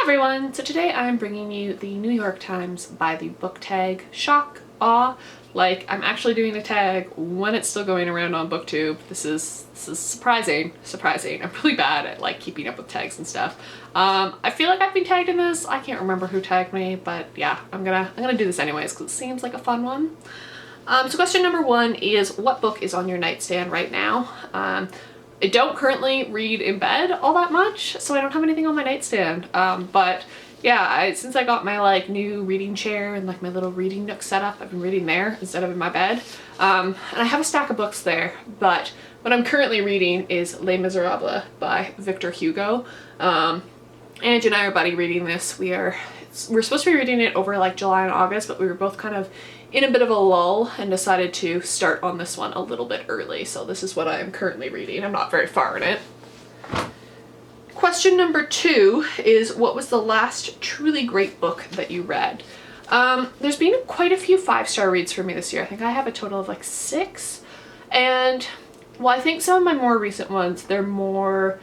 Hi everyone! So today I'm bringing you the New York Times by the book tag. Shock, awe, like I'm actually doing the tag when it's still going around on BookTube. This is surprising. I'm really bad at like keeping up with tags and stuff. I feel like I've been tagged in this. I can't remember who tagged me, but yeah, I'm gonna do this anyways because it seems like a fun one. So question number 1 is, what book is on your nightstand right now? I don't currently read in bed all that much, so I don't have anything on my nightstand. But yeah, since I got my like new reading chair and like my little reading nook set up, I've been reading there instead of in my bed. And I have a stack of books there, but what I'm currently reading is Les Miserables by Victor Hugo. Ange and I are buddy reading this. We're supposed to be reading it over like July and August, but we were both kind of in a bit of a lull and decided to start on this one a little bit early. So this is what I am currently reading. I'm not very far in it. Question number 2 is, what was the last truly great book that you read? There's been quite a few 5-star reads for me this year. I think I have a total of like 6. And well, I think some of my more recent ones, they're more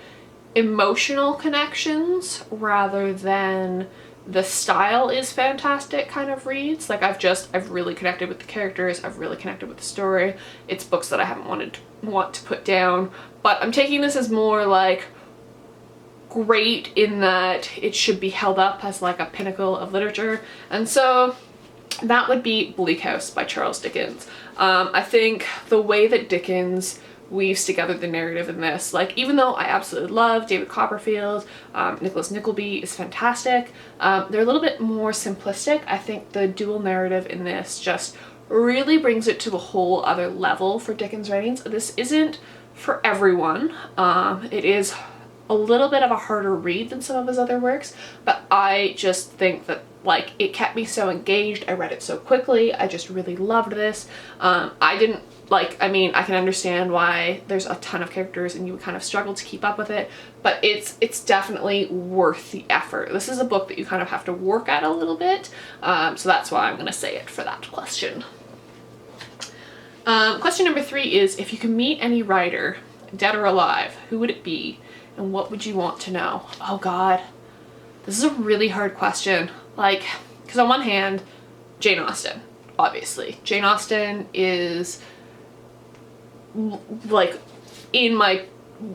emotional connections rather than the style is fantastic kind of reads. Like I've really connected with the characters, I've really connected with the story. It's books that I haven't want to put down, but I'm taking this as more like great in that it should be held up as like a pinnacle of literature. And so that would be Bleak House by Charles Dickens. I think the way that Dickens weaves together the narrative in this, like even though I absolutely love David Copperfield, Nicholas Nickleby is fantastic, they're a little bit more simplistic. I think the dual narrative in this just really brings it to a whole other level for Dickens writings. This isn't for everyone. It is a little bit of a harder read than some of his other works, but I just think that like it kept me so engaged. I read it so quickly. I just really loved this. I can understand why there's a ton of characters and you would kind of struggle to keep up with it, but it's definitely worth the effort. This is a book that you kind of have to work at a little bit, so that's why I'm going to say it for that question. Question number 3 is, if you could meet any writer, dead or alive, who would it be and what would you want to know? Oh god, this is a really hard question. Like, because on one hand, Jane Austen, obviously. Jane Austen is like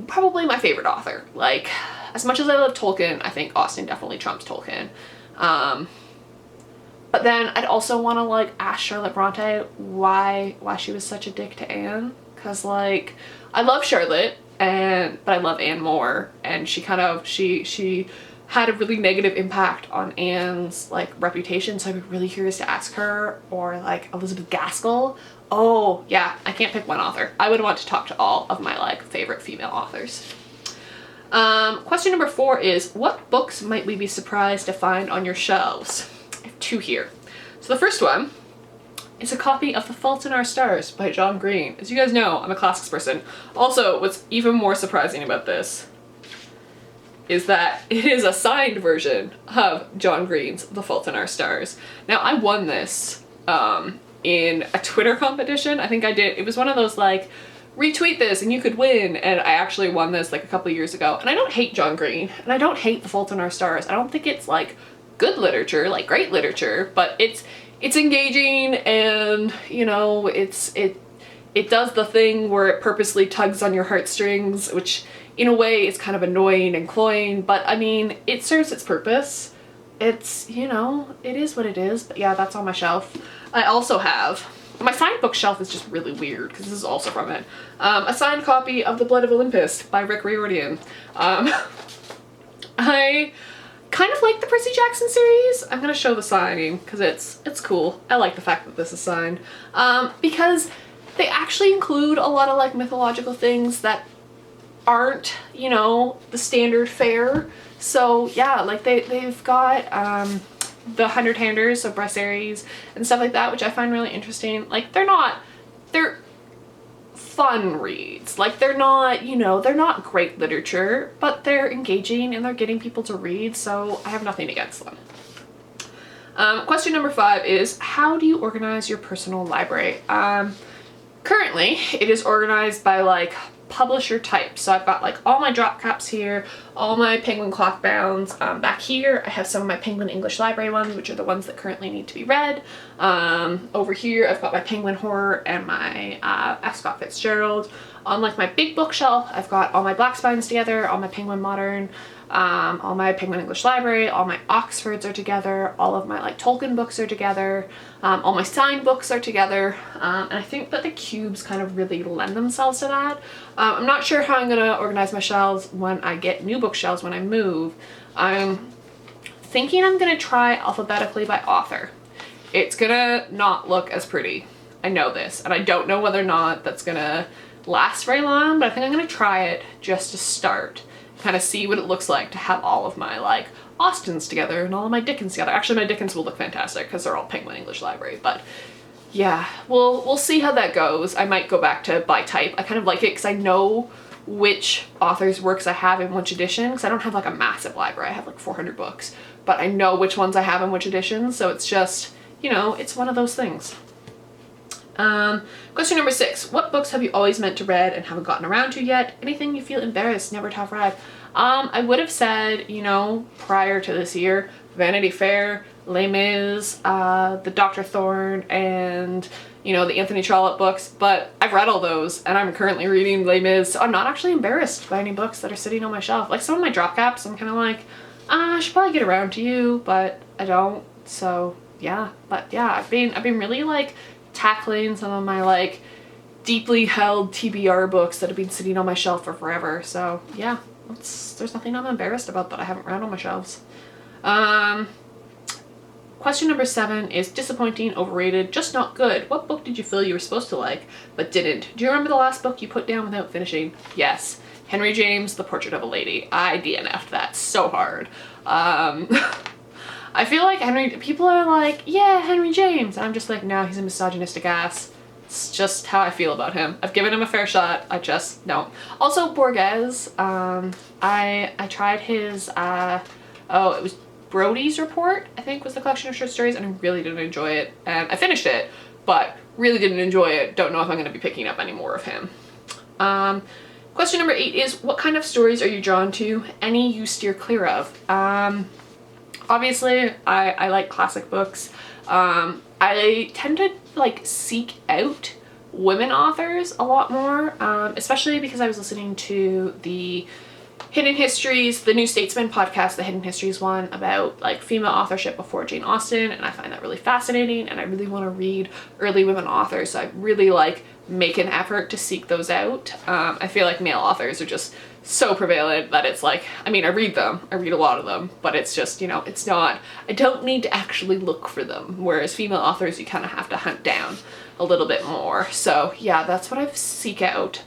probably my favorite author. Like, as much as I love Tolkien, I think Austen definitely trumps Tolkien. But then I'd also want to like ask Charlotte Bronte why she was such a dick to Anne, because like I love Charlotte but I love Anne more, and she had a really negative impact on Anne's like reputation, so I'd be really curious to ask her, or like Elizabeth Gaskell. Oh yeah, I can't pick one author. I would want to talk to all of my like favorite female authors. Question number 4 is, what books might we be surprised to find on your shelves? I have 2 here. So the first one is a copy of The Fault in Our Stars by John Green. As you guys know, I'm a classics person. Also, what's even more surprising about this is that it is a signed version of John Green's The Fault in Our Stars. Now, I won this in a Twitter competition. I think I did. It was one of those like, retweet this and you could win, and I actually won this like a couple of years ago. And I don't hate John Green, and I don't hate The Fault in Our Stars. I don't think it's like good literature, like great literature, but it's engaging, and you know, it does the thing where it purposely tugs on your heartstrings, which in a way is kind of annoying and cloying, but I mean, it serves its purpose. It's, you know, it is what it is. But yeah, that's on my shelf. I also have, my signed bookshelf is just really weird because this is also from it, a signed copy of The Blood of Olympus by Rick Riordan. I kind of like the Percy Jackson series. I'm gonna show the signing because it's cool. I like the fact that this is signed, because they actually include a lot of like mythological things that aren't, you know, the standard fare. So yeah, like they've got the 100 Handers of Braceres and stuff like that, which I find really interesting. Like they're fun reads. Like they're not, you know, they're not great literature, but they're engaging and they're getting people to read, so I have nothing against them. Question number 5 is, how do you organize your personal library? Currently, it is organized by like publisher type. So I've got like all my drop caps here, all my Penguin cloth bounds. Back here I have some of my Penguin English Library ones, which are the ones that currently need to be read. Over here I've got my Penguin Horror and my F. Scott Fitzgerald. On like my big bookshelf I've got all my Black Spines together, all my Penguin Modern, all my Penguin English Library, all my Oxfords are together, all of my like Tolkien books are together, all my signed books are together, and I think that the cubes kind of really lend themselves to that. I'm not sure how I'm gonna organize my shelves when I get new bookshelves when I move. I'm thinking I'm gonna try alphabetically by author. It's gonna not look as pretty. I know this, and I don't know whether or not that's gonna last very long, but I think I'm gonna try it just to start, kind of see what it looks like to have all of my like Austens together and all of my Dickens together. Actually, my Dickens will look fantastic because they're all Penguin English Library, but yeah, we'll see how that goes. I might go back to by type. I kind of like it because I know which authors' works I have in which edition, because I don't have like a massive library. I have like 400 books, but I know which ones I have in which editions, so it's just, you know, it's one of those things. Question number 6. What books have you always meant to read and haven't gotten around to yet? Anything you feel embarrassed never to have read? I would have said, you know, prior to this year, Vanity Fair, Les Mis, the Dr. Thorne, and, you know, the Anthony Trollope books, but I've read all those, and I'm currently reading Les Mis, so I'm not actually embarrassed by any books that are sitting on my shelf. Like some of my drop caps, I'm kind of like, I should probably get around to you, but I don't, so yeah. But yeah, I've been really like tackling some of my like deeply held TBR books that have been sitting on my shelf for forever. So yeah, there's nothing I'm embarrassed about that I haven't read on my shelves. Question number 7 is disappointing, overrated, just not good. What book did you feel you were supposed to like but didn't? Do you remember the last book you put down without finishing? Yes. Henry James, The Portrait of a Lady. I DNF'd that so hard. I feel like people are like, yeah, Henry James. And I'm just like, no, he's a misogynistic ass. It's just how I feel about him. I've given him a fair shot. I just don't. Also, Borges. I tried his, it was Brody's Report, I think was the collection of short stories, and I really didn't enjoy it. And I finished it, but really didn't enjoy it. Don't know if I'm going to be picking up any more of him. Question number 8 is, what kind of stories are you drawn to? Any you steer clear of? Obviously, I like classic books. I tend to like seek out women authors a lot more, especially because I was listening to the Hidden Histories, the New Statesman podcast, the Hidden Histories one about like female authorship before Jane Austen, and I find that really fascinating, and I really want to read early women authors, so I really like make an effort to seek those out. I feel like male authors are just so prevalent that it's like, I mean, I read them, I read a lot of them, but it's just, you know, it's not, I don't need to actually look for them, whereas female authors you kind of have to hunt down a little bit more. So yeah, that's what I seek out.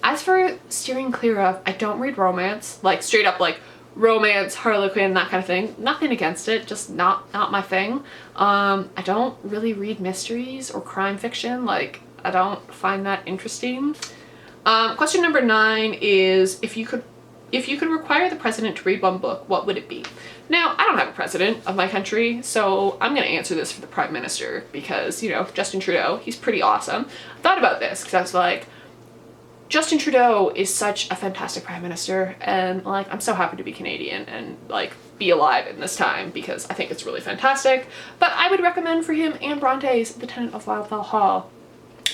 As for steering clear of, I don't read romance, like straight up like romance, Harlequin, that kind of thing. Nothing against it, just not my thing. I don't really read mysteries or crime fiction, like I don't find that interesting. Question number 9 is, if you could require the president to read one book, what would it be? Now, I don't have a president of my country, so I'm gonna answer this for the prime minister because, you know, Justin Trudeau, he's pretty awesome. I thought about this because I was like, Justin Trudeau is such a fantastic prime minister, and like, I'm so happy to be Canadian and like be alive in this time because I think it's really fantastic. But I would recommend for him Anne Bronte's The Tenant of Wildfell Hall,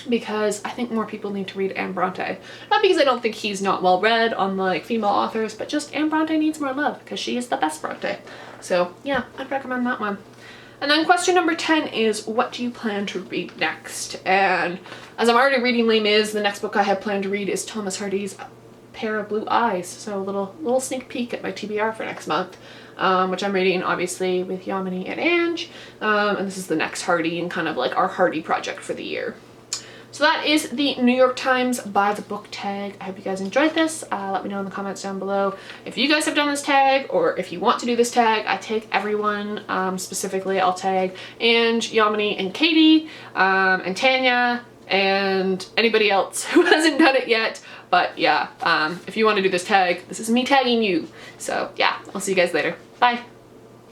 because I think more people need to read Anne Bronte. Not because I don't think he's not well read on like female authors, but just Anne Bronte needs more love because she is the best Bronte. So yeah, I'd recommend that one. And then question number 10 is, what do you plan to read next? And as I'm already reading Les Mis, the next book I have planned to read is Thomas Hardy's Pair of Blue Eyes. So a little sneak peek at my TBR for next month, which I'm reading obviously with Yamini and Ange. And this is the next Hardy and kind of like our Hardy project for the year. So that is the New York Times by the book tag. I hope you guys enjoyed this. Let me know in the comments down below if you guys have done this tag or if you want to do this tag. I tag everyone. Specifically, I'll tag Ange, Yamini, and Katie, and Tanya, and anybody else who hasn't done it yet. But yeah, if you want to do this tag, this is me tagging you. So yeah, I'll see you guys later. Bye.